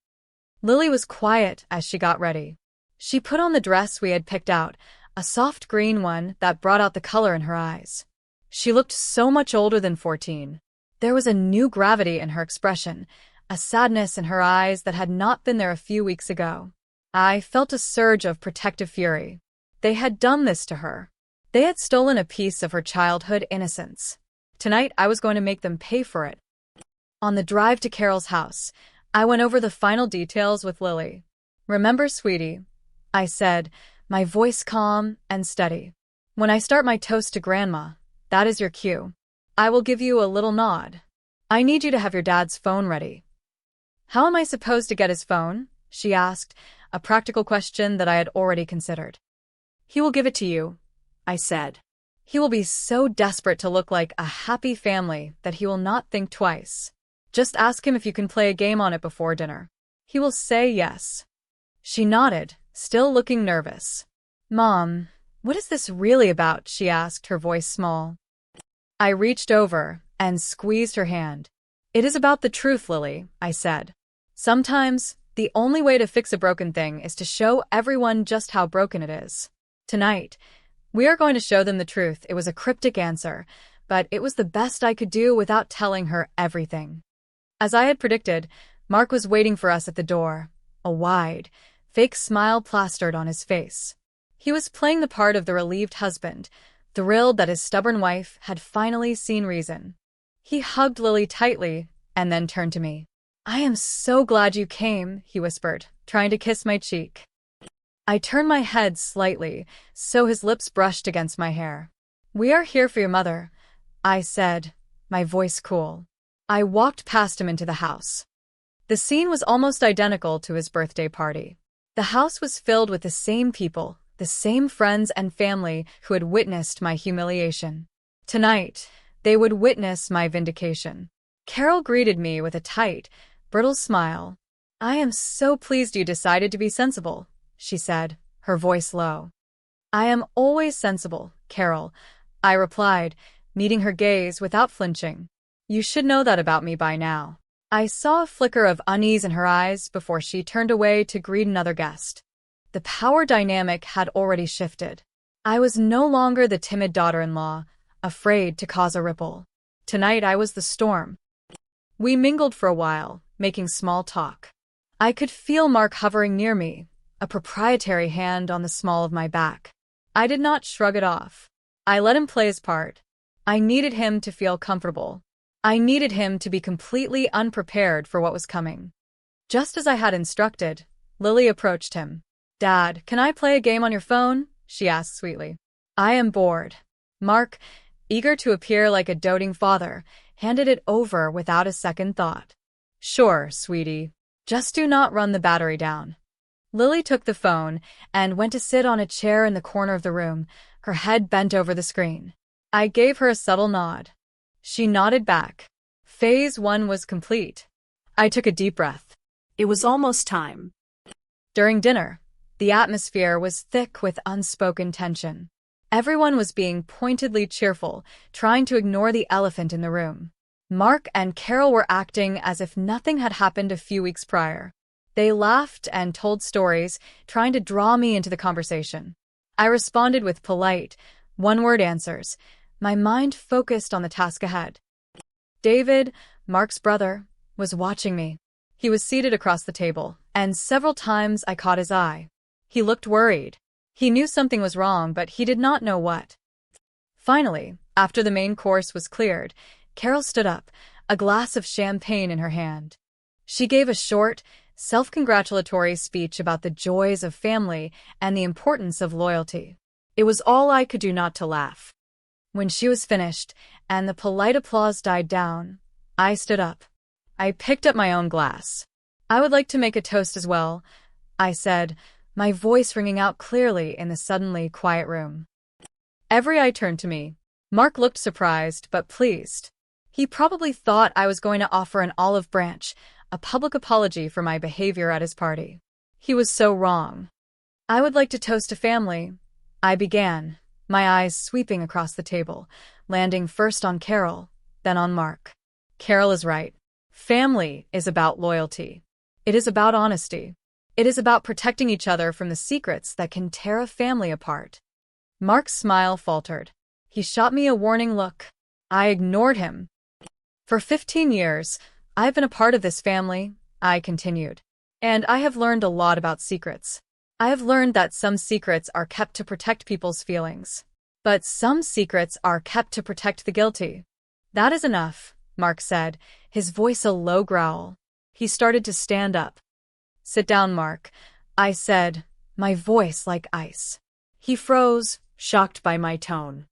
Lily was quiet as she got ready. She put on the dress we had picked out, a soft green one that brought out the color in her eyes. She looked so much older than 14. There was a new gravity in her expression, a sadness in her eyes that had not been there a few weeks ago. I felt a surge of protective fury. They had done this to her. They had stolen a piece of her childhood innocence. Tonight I was going to make them pay for it. On the drive to Carol's house, I went over the final details with Lily. "Remember, sweetie," I said, my voice calm and steady. "When I start my toast to Grandma, that is your cue. I will give you a little nod. I need you to have your dad's phone ready." "How am I supposed to get his phone?" she asked, a practical question that I had already considered. "He will give it to you," I said. "He will be so desperate to look like a happy family that he will not think twice. Just ask him if you can play a game on it before dinner. He will say yes." She nodded, still looking nervous. "Mom, what is this really about?" she asked, her voice small. I reached over and squeezed her hand. "It is about the truth, Lily," I said. "Sometimes, the only way to fix a broken thing is to show everyone just how broken it is. Tonight, we are going to show them the truth." It was a cryptic answer, but it was the best I could do without telling her everything. As I had predicted, Mark was waiting for us at the door, a wide, fake smile plastered on his face. He was playing the part of the relieved husband, thrilled that his stubborn wife had finally seen reason. He hugged Lily tightly and then turned to me. "I am so glad you came," he whispered, trying to kiss my cheek. I turned my head slightly, so his lips brushed against my hair. "We are here for your mother," I said, my voice cool. I walked past him into the house. The scene was almost identical to his birthday party. The house was filled with the same people, the same friends and family who had witnessed my humiliation. Tonight, they would witness my vindication. Carol greeted me with a tight, brittle smile. "I am so pleased you decided to be sensible," she said, her voice low. "I am always sensible, Carol," I replied, meeting her gaze without flinching. "You should know that about me by now." I saw a flicker of unease in her eyes before she turned away to greet another guest. The power dynamic had already shifted. I was no longer the timid daughter-in-law, afraid to cause a ripple. Tonight I was the storm. We mingled for a while, making small talk. I could feel Mark hovering near me, a proprietary hand on the small of my back. I did not shrug it off. I let him play his part. I needed him to feel comfortable. I needed him to be completely unprepared for what was coming. Just as I had instructed, Lily approached him. "Dad, can I play a game on your phone?" she asked sweetly. "I am bored." Mark, eager to appear like a doting father, handed it over without a second thought. "Sure, sweetie. Just do not run the battery down." Lily took the phone and went to sit on a chair in the corner of the room, her head bent over the screen. I gave her a subtle nod. She nodded back. Phase 1 was complete. I took a deep breath. It was almost time. During dinner, the atmosphere was thick with unspoken tension. Everyone was being pointedly cheerful, trying to ignore the elephant in the room. Mark and Carol were acting as if nothing had happened a few weeks prior. They laughed and told stories, trying to draw me into the conversation. I responded with polite, one-word answers, my mind focused on the task ahead. David, Mark's brother, was watching me. He was seated across the table, and several times I caught his eye. He looked worried. He knew something was wrong, but he did not know what. Finally, after the main course was cleared, Carol stood up, a glass of champagne in her hand. She gave a short, self-congratulatory speech about the joys of family and the importance of loyalty. It was all I could do not to laugh. When she was finished, and the polite applause died down, I stood up. I picked up my own glass. "I would like to make a toast as well," I said, my voice ringing out clearly in the suddenly quiet room. Every eye turned to me. Mark looked surprised but pleased. He probably thought I was going to offer an olive branch, a public apology for my behavior at his party. He was so wrong. "I would like to toast a family," I began, my eyes sweeping across the table, landing first on Carol, then on Mark. Carol is right. Family is about loyalty. It is about honesty. It is about protecting each other from the secrets that can tear a family apart. Mark's smile faltered. He shot me a warning look. I ignored him. "For 15 years, I've been a part of this family," I continued. "And I have learned a lot about secrets. I have learned that some secrets are kept to protect people's feelings. But some secrets are kept to protect the guilty." "That is enough," Mark said, his voice a low growl. He started to stand up. "Sit down, Mark," I said, my voice like ice. He froze, shocked by my tone.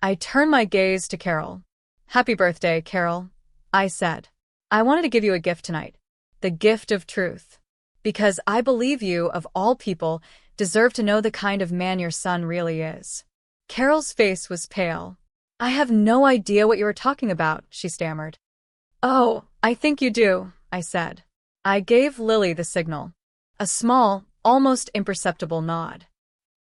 I turned my gaze to Carol. "Happy birthday, Carol," I said. "I wanted to give you a gift tonight. The gift of truth. Because I believe you, of all people, deserve to know the kind of man your son really is." Carol's face was pale. "I have no idea what you are talking about," she stammered. "Oh, I think you do," I said. I gave Lily the signal. A small, almost imperceptible nod.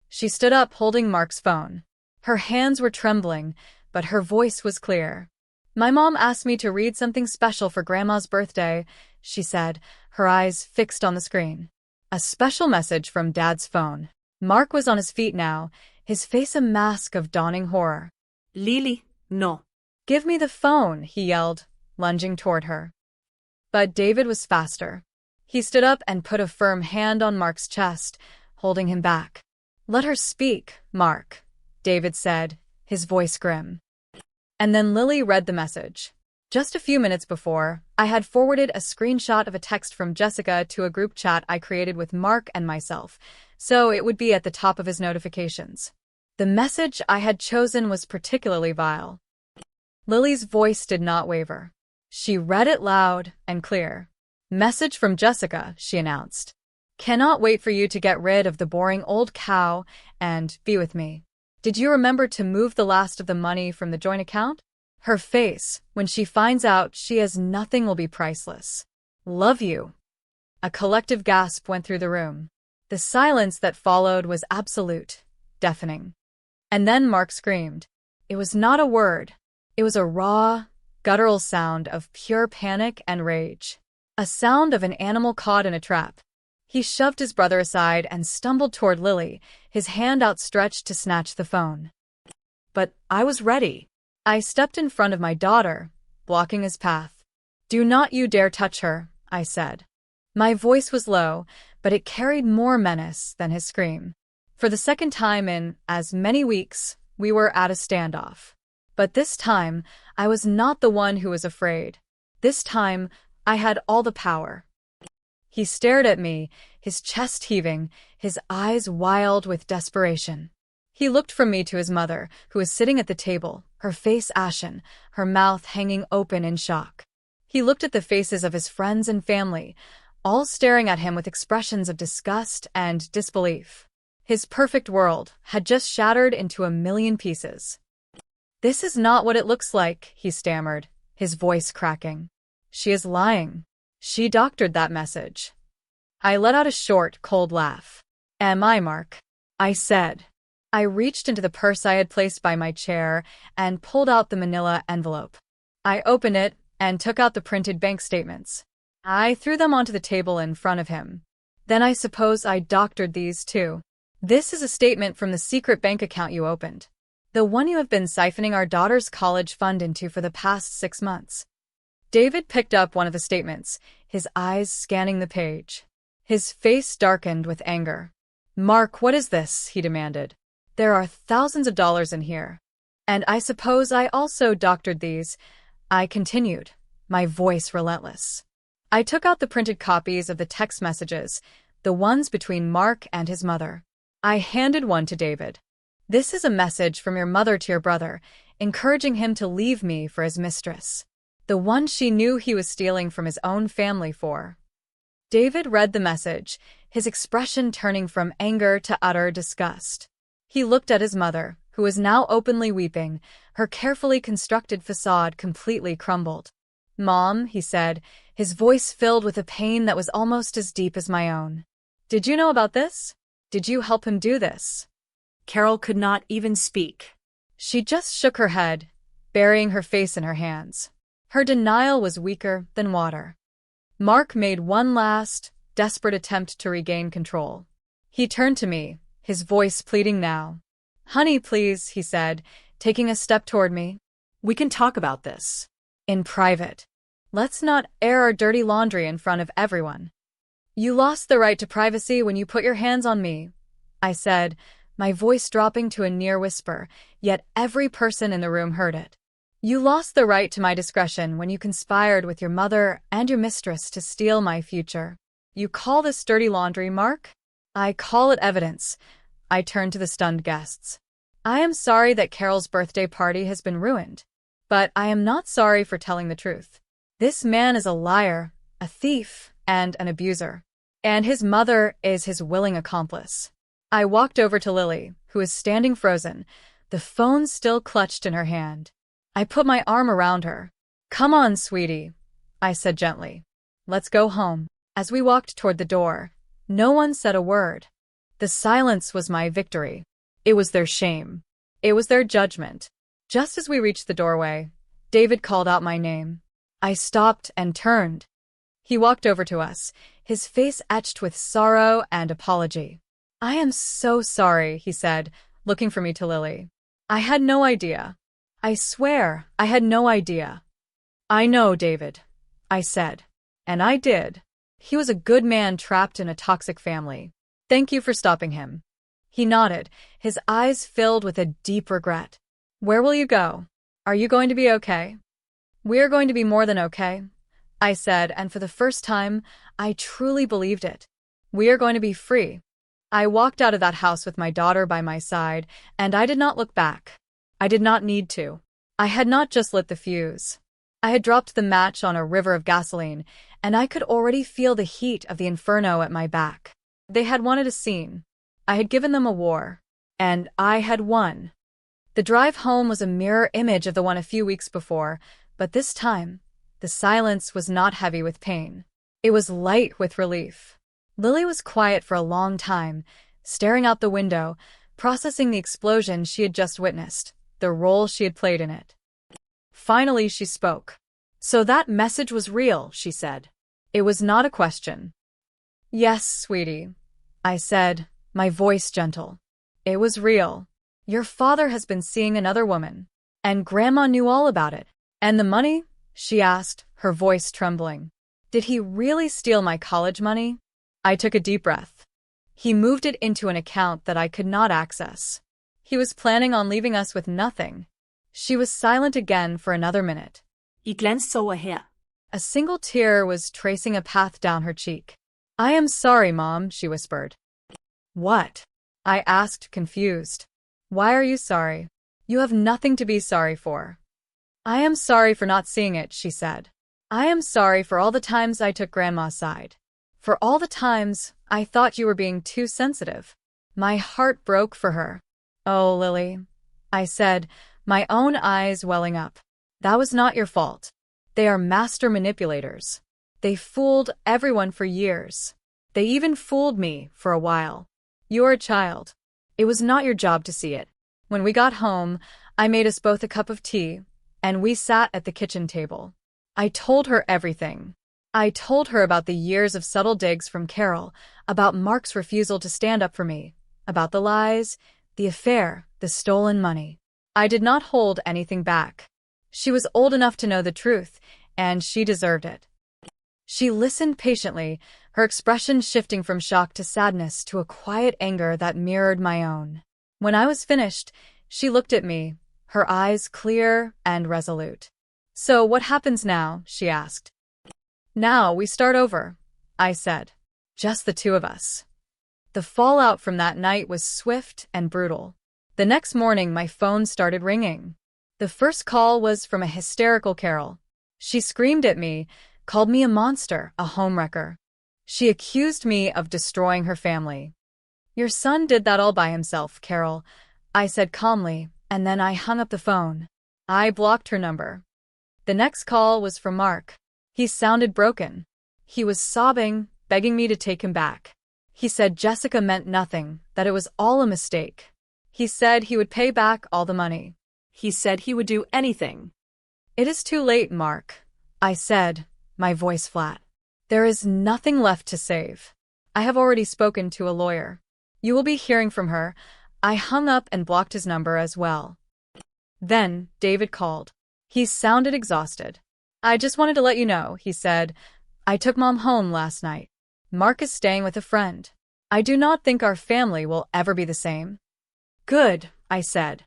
She stood up holding Mark's phone. Her hands were trembling, but her voice was clear. "My mom asked me to read something special for Grandma's birthday," she said, her eyes fixed on the screen. A special message from Dad's phone. Mark was on his feet now, his face a mask of dawning horror. Lily, no. "Give me the phone," he yelled, lunging toward her. But David was faster. He stood up and put a firm hand on Mark's chest, holding him back. "Let her speak, Mark," David said, his voice grim. And then Lily read the message. Just a few minutes before, I had forwarded a screenshot of a text from Jessica to a group chat I created with Mark and myself, so it would be at the top of his notifications. The message I had chosen was particularly vile. Lily's voice did not waver. She read it loud and clear. "Message from Jessica," she announced. "Cannot wait for you to get rid of the boring old cow and be with me. Did you remember to move the last of the money from the joint account? Her face, when she finds out she has nothing, will be priceless. Love you." A collective gasp went through the room. The silence that followed was absolute, deafening. And then Mark screamed. It was not a word. It was a raw, guttural sound of pure panic and rage. A sound of an animal caught in a trap. He shoved his brother aside and stumbled toward Lily, his hand outstretched to snatch the phone. But I was ready. I stepped in front of my daughter, blocking his path. "Do not you dare touch her," I said. My voice was low, but it carried more menace than his scream. For the second time in as many weeks, we were at a standoff. But this time, I was not the one who was afraid. This time, I had all the power. He stared at me, his chest heaving, his eyes wild with desperation. He looked from me to his mother, who was sitting at the table, her face ashen, her mouth hanging open in shock. He looked at the faces of his friends and family, all staring at him with expressions of disgust and disbelief. His perfect world had just shattered into a million pieces. "This is not what it looks like," he stammered, his voice cracking. "She is lying. She doctored that message." I let out a short, cold laugh. "Am I, Mark?" I said. I reached into the purse I had placed by my chair and pulled out the manila envelope. I opened it and took out the printed bank statements. I threw them onto the table in front of him. "Then I suppose I doctored these too. This is a statement from the secret bank account you opened. The one you have been siphoning our daughter's college fund into for the past 6 months. David picked up one of the statements, his eyes scanning the page. His face darkened with anger. "Mark, what is this?" he demanded. "There are thousands of dollars in here. And I suppose I also doctored these," I continued, my voice relentless. I took out the printed copies of the text messages, the ones between Mark and his mother. I handed one to David. This is a message from your mother to your brother, encouraging him to leave me for his mistress, the one she knew he was stealing from his own family for. David read the message, his expression turning from anger to utter disgust. He looked at his mother, who was now openly weeping, her carefully constructed facade completely crumbled. "Mom," he said, his voice filled with a pain that was almost as deep as my own. "Did you know about this? Did you help him do this?" Carol could not even speak. She just shook her head, burying her face in her hands. Her denial was weaker than water. Mark made one last, desperate attempt to regain control. He turned to me, his voice pleading now. "Honey, please," he said, taking a step toward me. "We can talk about this. In private. Let's not air our dirty laundry in front of everyone." "You lost the right to privacy when you put your hands on me," I said, my voice dropping to a near whisper, yet every person in the room heard it. "You lost the right to my discretion when you conspired with your mother and your mistress to steal my future. You call this dirty laundry, Mark?" "I call it evidence." I turned to the stunned guests. "I am sorry that Carol's birthday party has been ruined, but I am not sorry for telling the truth. This man is a liar, a thief, and an abuser. And his mother is his willing accomplice." I walked over to Lily, who was standing frozen, the phone still clutched in her hand. I put my arm around her. "Come on, sweetie," I said gently. "Let's go home." As we walked toward the door, no one said a word. The silence was my victory. It was their shame. It was their judgment. Just as we reached the doorway, David called out my name. I stopped and turned. He walked over to us, his face etched with sorrow and apology. "I am so sorry," he said, looking from me to Lily. "I had no idea. I swear, I had no idea." "I know, David," I said. And I did. He was a good man trapped in a toxic family. Thank you for stopping him. He nodded, his eyes filled with a deep regret. "Where will you go? Are you going to be okay?" "We are going to be more than okay," I said, and for the first time, I truly believed it. "We are going to be free." I walked out of that house with my daughter by my side, and I did not look back. I did not need to. I had not just lit the fuse. I had dropped the match on a river of gasoline, and I could already feel the heat of the inferno at my back. They had wanted a scene. I had given them a war. And I had won. The drive home was a mirror image of the one a few weeks before, but this time, the silence was not heavy with pain. It was light with relief. Lily was quiet for a long time, staring out the window, processing the explosion she had just witnessed, the role she had played in it. Finally, she spoke. "So that message was real," she said. It was not a question. "Yes, sweetie," I said, my voice gentle. "It was real. Your father has been seeing another woman. And Grandma knew all about it." "And the money?" she asked, her voice trembling. "Did he really steal my college money?" I took a deep breath. He moved it into an account that I could not access. He was planning on leaving us with nothing. She was silent again for another minute. I glanced over her. A single tear was tracing a path down her cheek. "I am sorry, Mom," she whispered. "What?" I asked, confused. "Why are you sorry? You have nothing to be sorry for." "I am sorry for not seeing it," she said. "I am sorry for all the times I took Grandma's side. For all the times I thought you were being too sensitive." My heart broke for her. "Oh, Lily," I said, my own eyes welling up. "That was not your fault. They are master manipulators. They fooled everyone for years. They even fooled me for a while. You're a child. It was not your job to see it." When we got home, I made us both a cup of tea, and we sat at the kitchen table. I told her everything. I told her about the years of subtle digs from Carol, about Mark's refusal to stand up for me, about the lies, the affair, the stolen money. I did not hold anything back. She was old enough to know the truth, and she deserved it. She listened patiently, her expression shifting from shock to sadness to a quiet anger that mirrored my own. When I was finished, she looked at me, her eyes clear and resolute. "So what happens now?" she asked. Now we start over, I said. Just the two of us. The fallout from that night was swift and brutal. The next morning, my phone started ringing. The first call was from a hysterical Carol. She screamed at me, called me a monster, a homewrecker. She accused me of destroying her family. Your son did that all by himself, Carol, I said calmly, and then I hung up the phone. I blocked her number. The next call was from Mark. He sounded broken. He was sobbing, begging me to take him back. He said Jessica meant nothing, that it was all a mistake. He said he would pay back all the money. He said he would do anything. It is too late, Mark, I said, my voice flat. There is nothing left to save. I have already spoken to a lawyer. You will be hearing from her. I hung up and blocked his number as well. Then David called. He sounded exhausted. I just wanted to let you know, he said. I took Mom home last night. Mark is staying with a friend. I do not think our family will ever be the same. Good, I said.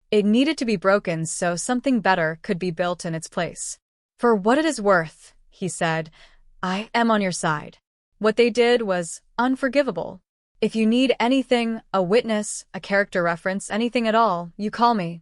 It needed to be broken so something better could be built in its place. For what it is worth, he said, I am on your side. What they did was unforgivable. If you need anything, a witness, a character reference, anything at all, you call me.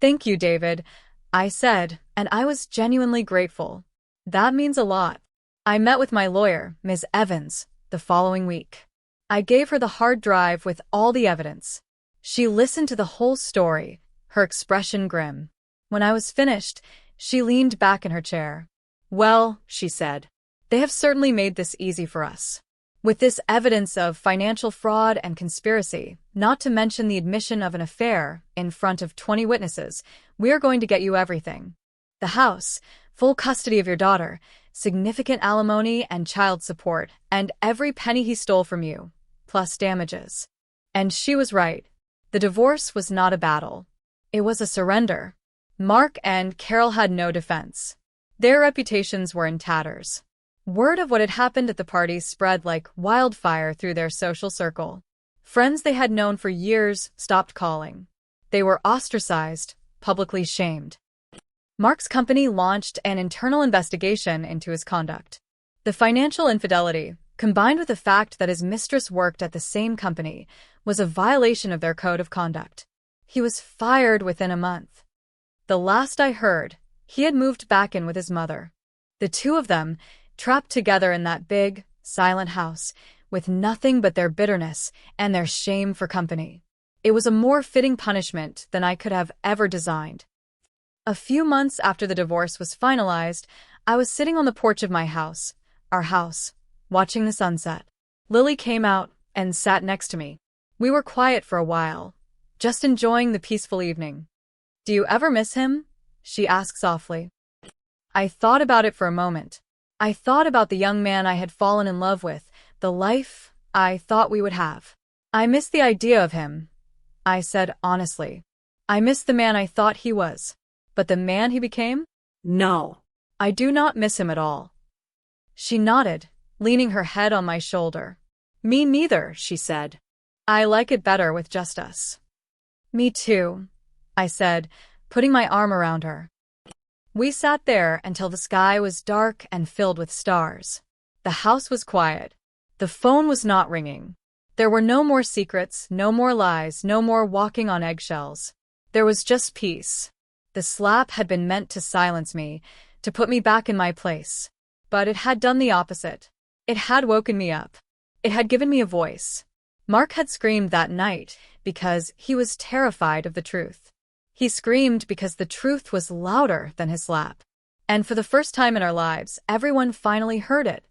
Thank you, David, I said, and I was genuinely grateful. That means a lot. I met with my lawyer, Ms. Evans, the following week. I gave her the hard drive with all the evidence. She listened to the whole story, her expression grim. When I was finished, she leaned back in her chair. Well, she said, they have certainly made this easy for us. With this evidence of financial fraud and conspiracy, not to mention the admission of an affair in front of 20 witnesses, we are going to get you everything. The house, full custody of your daughter, significant alimony and child support, and every penny he stole from you, plus damages. And she was right. The divorce was not a battle. It was a surrender. Mark and Carol had no defense. Their reputations were in tatters. Word of what had happened at the party spread like wildfire through their social circle. Friends they had known for years stopped calling. They were ostracized, publicly shamed. Mark's company launched an internal investigation into his conduct. The financial infidelity, combined with the fact that his mistress worked at the same company, was a violation of their code of conduct. He was fired within a month. The last I heard, he had moved back in with his mother. The two of them, trapped together in that big, silent house, with nothing but their bitterness and their shame for company. It was a more fitting punishment than I could have ever designed. A few months after the divorce was finalized, I was sitting on the porch of my house, our house, watching the sunset. Lily came out and sat next to me. We were quiet for a while, just enjoying the peaceful evening. Do you ever miss him? She asked softly. I thought about it for a moment. I thought about the young man I had fallen in love with, the life I thought we would have. I miss the idea of him, I said honestly. I miss the man I thought he was. But the man he became? No. I do not miss him at all. She nodded, leaning her head on my shoulder. Me neither, she said. I like it better with just us. Me too, I said, putting my arm around her. We sat there until the sky was dark and filled with stars. The house was quiet. The phone was not ringing. There were no more secrets, no more lies, no more walking on eggshells. There was just peace. The slap had been meant to silence me, to put me back in my place. But it had done the opposite. It had woken me up. It had given me a voice. Mark had screamed that night because he was terrified of the truth. He screamed because the truth was louder than his slap. And for the first time in our lives, everyone finally heard it.